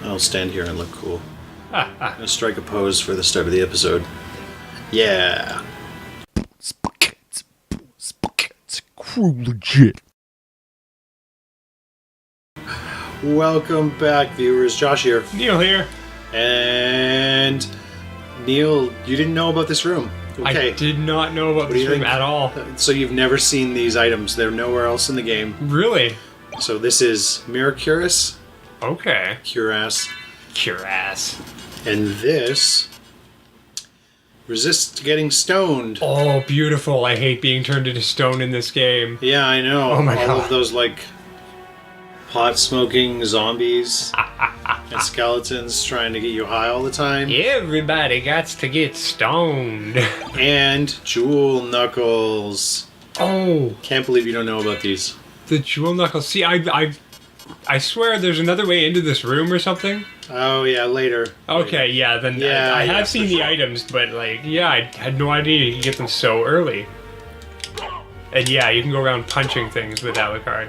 I'll stand here and look cool. I'm gonna strike a pose for the start of the episode. Yeah. Crew legit. Welcome back, viewers. Josh here. Neil here. And Neil, you didn't know about this room. Okay. I did not know about this room at all. So you've never seen these items. They're nowhere else in the game. Really? So this is Mirror Cuirass. Okay. Cuirass. Cuirass. And this resists getting stoned. Oh, beautiful. I hate being turned into stone in this game. Yeah, I know. Oh my God. All of those, like, pot-smoking zombies and skeletons trying to get you high all the time. Everybody got to get stoned. And jewel knuckles. Oh. Can't believe you don't know about these. The jewel knuckles. See, I swear there's another way into this room or something. Oh, yeah, later. Okay, yeah, then Yeah, I yeah, have seen for the sure. items, but, like, yeah, I had no idea you could get them so early. And yeah, you can go around punching things with Alucard.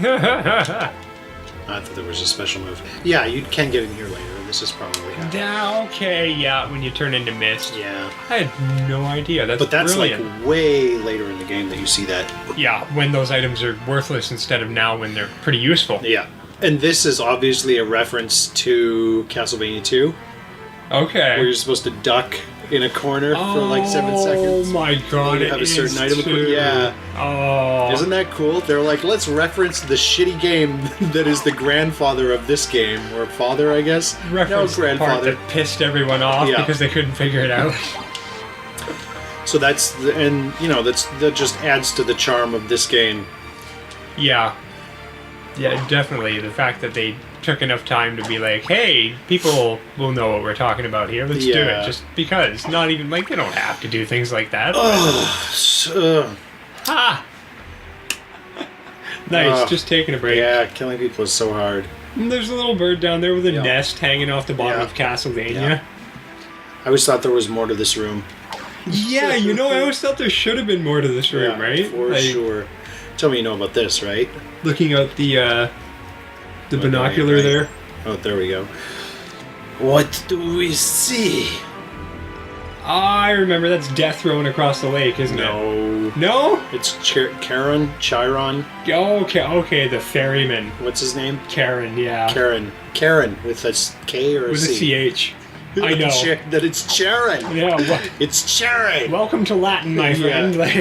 I thought there was a special move. Yeah, you can get in here later. This is probably happening. Okay, yeah, when you turn into mist. Yeah. I had no idea. But that's brilliant. like way later in the game that you see that. Yeah, when those items are worthless instead of now when they're pretty useful. Yeah. And this is obviously a reference to Castlevania 2, Okay. where you're supposed to duck in a corner for like 7 seconds. Oh my god, You it have a is certain item. too. Yeah. Oh. Isn't that cool? They're like, let's reference the shitty game that is the grandfather of this game. Or father, I guess? Reference no, the part grandfather. that pissed everyone off Yeah. because they couldn't figure it out. So that's, and you know, that just adds to the charm of this game. Yeah. Yeah, definitely. The fact that they took enough time to be like, hey, people will know what we're talking about here. Let's do Yeah. it. Just because. Not even, like, they don't have to do things like that. Ha! Nice, just taking a break. Yeah, killing people is so hard. And there's a little bird down there with a Yeah. nest hanging off the bottom Yeah. of Castlevania. Yeah. I always thought there was more to this room. Yeah, you know, I always thought there should have been more to this room, Yeah, right? For Like, sure. Tell me you know about this, right? looking out the binocular right. there. Oh, there we go. What do we see? I remember that's death thrown across the lake, isn't it? No. No? It's Chiron. Okay, the ferryman. What's his name? Karen, yeah. Karen with a K or a With a C? CH. I know. That it's Charon. Yeah, It's Charon. welcome to Latin, my friend. Like,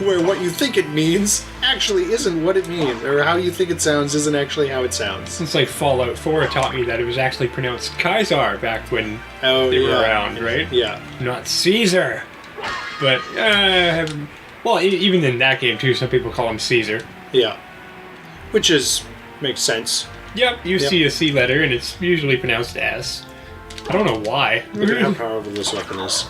Where what you think it means actually isn't what it means, or how you think it sounds isn't actually how it sounds. since like Fallout 4 taught me that it was actually pronounced Kaiser back when Oh, they yeah. were around, right? Yeah. Not Caesar. But, well, even in that game too, some people call him Caesar. Yeah. Which makes sense. Yep, you see a C letter and it's usually pronounced S. I don't know why. Look at how powerful this weapon is.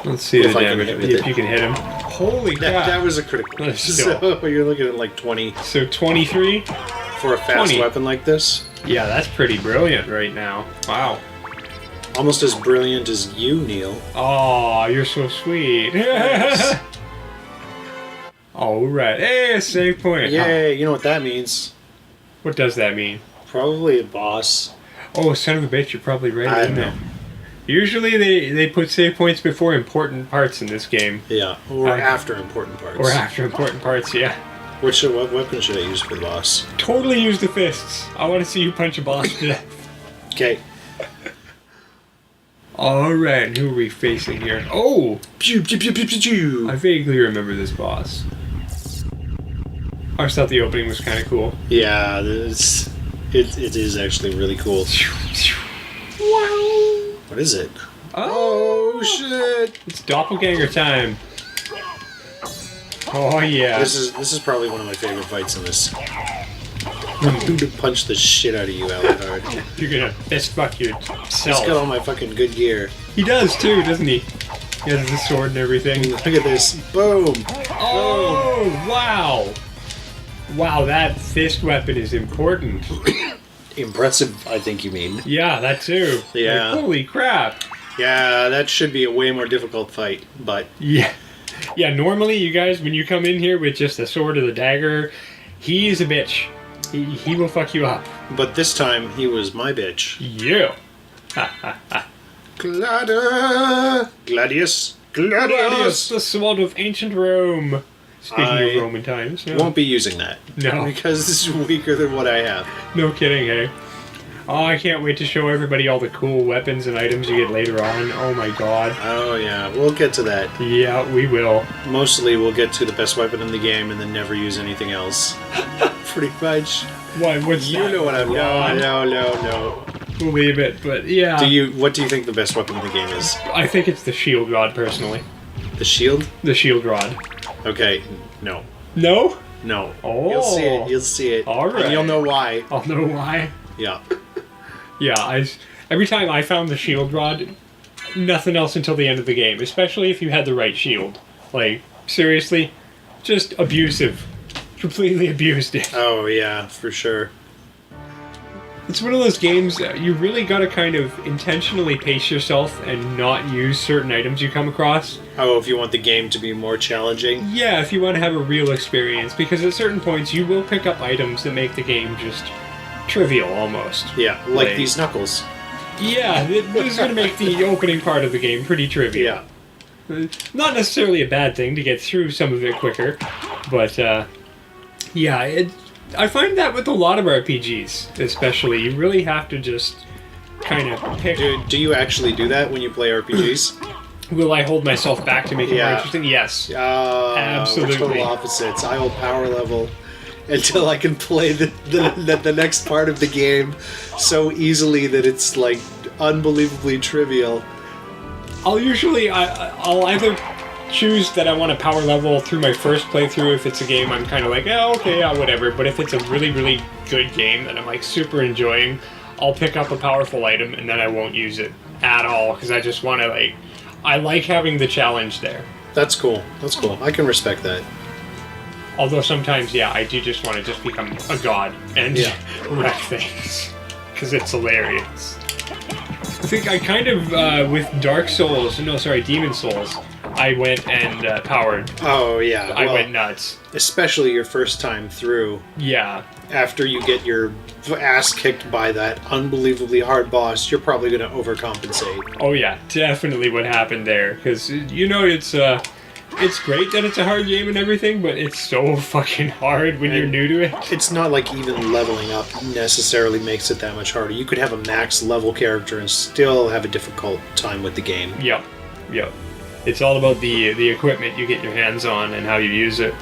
Let's see If the I can damage, hit with if it. you can hit him. Holy crap. That was a critical. Still. So you're looking at like 20 So 23? for a fast 20. weapon like this. Yeah, that's pretty brilliant right now. Wow. Almost as brilliant as you, Neil. Oh, you're so sweet. Alright. Hey, a save point. Yay, you know what that means. What does that mean? Probably a boss. Oh, son of a bitch, you're probably right, I isn't know. it? Usually they put save points before important parts in this game. Yeah, or after important parts. Or after important parts, yeah. What weapon should I use for the boss? Totally use the fists. I want to see you punch a boss to death. Okay. Alright, who are we facing here? Oh! Pew, pew, pew, pew, pew, pew. I vaguely remember this boss. I always thought the opening was kind of cool. Yeah, it is actually really cool. Wow! What is it? Oh, shit! it's doppelganger time. Oh yeah. This is probably one of my favorite fights in this. I'm going to punch the shit out of you, Alucard. You're gonna fist fuck He's yourself. got all my fucking good gear. He does too, doesn't he? He has the sword and everything. Look at this. Boom! Oh wow! Wow, that fist weapon is important. Impressive, I think you mean. Yeah, that too. Yeah. Like, holy crap. Yeah, that should be a way more difficult fight, but... Yeah. Yeah, normally you guys, when you come in here with just the sword or the dagger, he's a bitch. He will fuck you up. But this time, he was my bitch. Yeah. Gladius, Gladius, the sword of ancient Rome. Speaking of Roman times. No. Won't be using that. No. Because this is weaker than what I have. No kidding, hey? Oh, I can't wait to show everybody all the cool weapons and items you get later on. Oh my god. Oh yeah, we'll get to that. Yeah, we will. Mostly we'll get to the best weapon in the game and then never use anything else. Pretty much. What? What's You that? know what I'm... No. Believe it, but yeah. What do you think the best weapon in the game is? I think it's the shield rod, personally. The shield? The shield rod. Okay, no. No? No. Oh. You'll see it. All right. And you'll know why. I'll know why. Yeah. Yeah, every time I found the shield rod, nothing else until the end of the game, especially if you had the right shield. Like, seriously, just abusive. Completely abused it. Oh yeah, for sure. It's one of those games that you really gotta kind of intentionally pace yourself and not use certain items you come across. Oh, if you want the game to be more challenging? Yeah, if you want to have a real experience, because at certain points you will pick up items that make the game just trivial almost. Yeah, like these knuckles. Yeah, this is going to make the opening part of the game pretty trivial. Yeah. Not necessarily a bad thing to get through some of it quicker, but yeah, I find that with a lot of RPGs, especially, you really have to just kind of pick... Do you actually do that when you play RPGs? Will I hold myself back to make it more interesting? Yes. Absolutely. We're total opposites. I hold power level until I can play the next part of the game so easily that it's like unbelievably trivial. I'll either choose that I want to power level through my first playthrough if it's a game I'm kind of like, oh, okay, yeah, whatever. But if it's a really, really good game that I'm like super enjoying, I'll pick up a powerful item and then I won't use it at all because I just want to I like having the challenge there. That's cool. That's cool. I can respect that. Although sometimes, yeah, I do just want to just become a god and wreck things because it's hilarious. I think I kind of, with Demon Souls, I went and powered. Oh, yeah. I went nuts. Especially your first time through. Yeah. After you get your ass kicked by that unbelievably hard boss, you're probably going to overcompensate. Oh, yeah. Definitely what happened there. Because, it's great that it's a hard game and everything, but it's so fucking hard when you're new to it. It's not like even leveling up necessarily makes it that much harder. You could have a max level character and still have a difficult time with the game. Yep. It's all about the equipment you get your hands on and how you use it.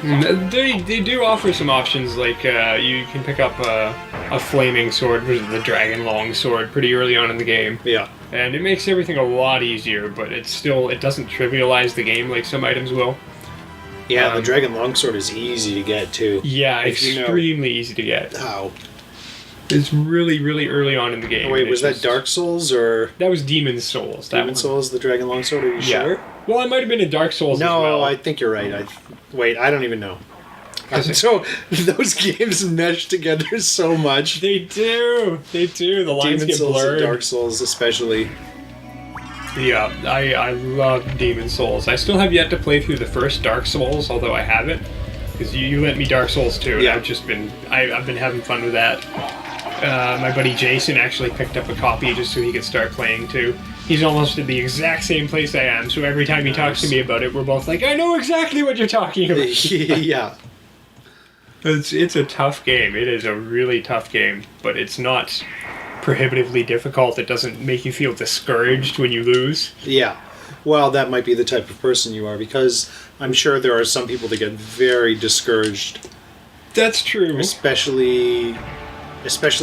They do offer some options, like you can pick up a flaming sword, the dragon long sword, pretty early on in the game. Yeah. And it makes everything a lot easier, but it doesn't trivialize the game like some items will. Yeah, the dragon longsword is easy to get too. Yeah, extremely easy to get. How? It's really, really early on in the game. Oh, wait, was that Dark Souls or? That was Demon Souls. Demon Souls, the dragon longsword. Are you sure? Well, it might have been in Dark Souls as well. No, I think you're right. Wait, I don't even know. So those games mesh together so much. They do. The lines Demon get Souls blurred. and Dark Souls, especially. Yeah, I love Demon Souls. I still have yet to play through the first Dark Souls, although I haven't, because you lent me Dark Souls 2, and Yeah. I've been having fun with that. My buddy Jason actually picked up a copy just so he could start playing too. He's almost at the exact same place I am, so every time he talks to me about it, we're both like, I know exactly what you're talking about. Yeah. It's a tough game. It is a really tough game, but it's not prohibitively difficult. It doesn't make you feel discouraged when you lose. Yeah. Well, that might be the type of person you are, because I'm sure there are some people that get very discouraged. That's true. Especially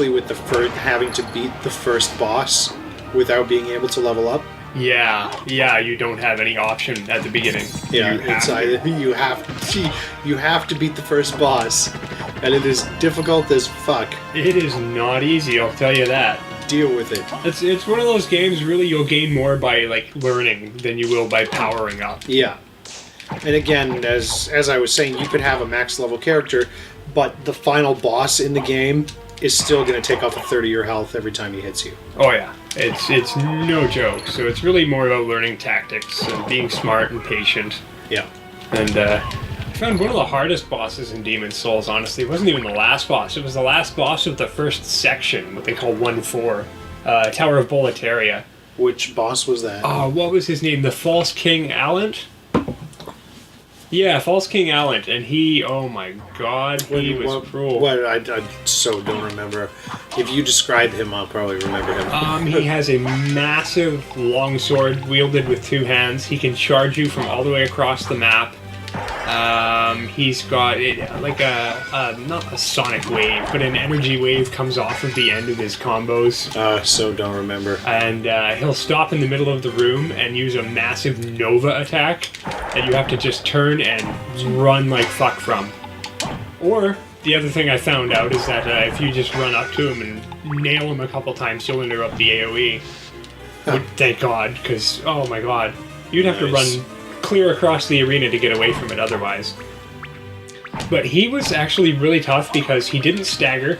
with having to beat the first boss without being able to level up. Yeah, you don't have any option at the beginning. Yeah, you have to beat the first boss, and it is difficult as fuck. It is not easy, I'll tell you that. Deal with it. It's one of those games, really, you'll gain more by learning than you will by powering up. Yeah. And again, as I was saying, you could have a max level character, but the final boss in the game is still going to take off a third of your health every time he hits you. Oh yeah, it's no joke. So it's really more about learning tactics and being smart and patient. Yeah. And I found one of the hardest bosses in Demon's Souls, honestly. It wasn't even the last boss. It was the last boss of the first section, what they call 1-4, Tower of Boletaria. Which boss was that? What was his name? The False King Allant? Yeah, False King Allant, and he, oh my god, he was cruel. What? I so don't remember. If you describe him, I'll probably remember him. He has a massive longsword wielded with 2 hands. He can charge you from all the way across the map. He's got like not a sonic wave, but an energy wave comes off of the end of his combos. So don't remember. And he'll stop in the middle of the room and use a massive Nova attack that you have to just turn and run like fuck from. Or, the other thing I found out is that if you just run up to him and nail him a couple times, you'll interrupt the AoE. Thank God, because, oh my god. You'd have to run clear across the arena to get away from it otherwise. But he was actually really tough because he didn't stagger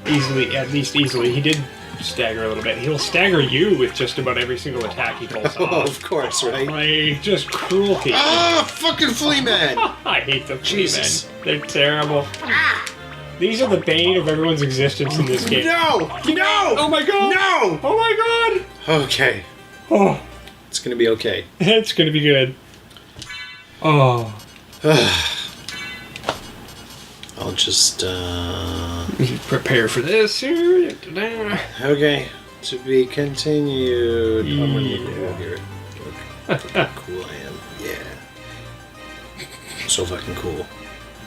easily, at least easily. He did stagger a little bit. He'll stagger you with just about every single attack he pulls off. Oh, of course, right? Like, just cruelty. Fucking Flea Man! I hate the Flea Men. They're terrible. These are the bane of everyone's existence in this game. No! No! Oh my god! No! Oh my god! Okay. Oh. It's gonna be okay. It's gonna be good. Oh. I'll just, prepare for this here. Okay. To be continued. I'm gonna look cool here. Look how cool I am. Yeah. So fucking cool.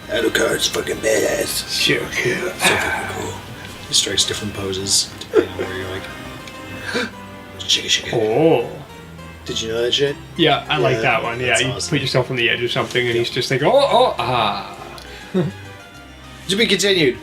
Alucard's fucking badass. So cool. So fucking cool. He strikes different poses depending on where you're like. Shigga shigga. Oh. Did you know that shit? Yeah, I like that one. Yeah, you awesome. put yourself on the edge of something and he's just like, oh, ah. To be continued.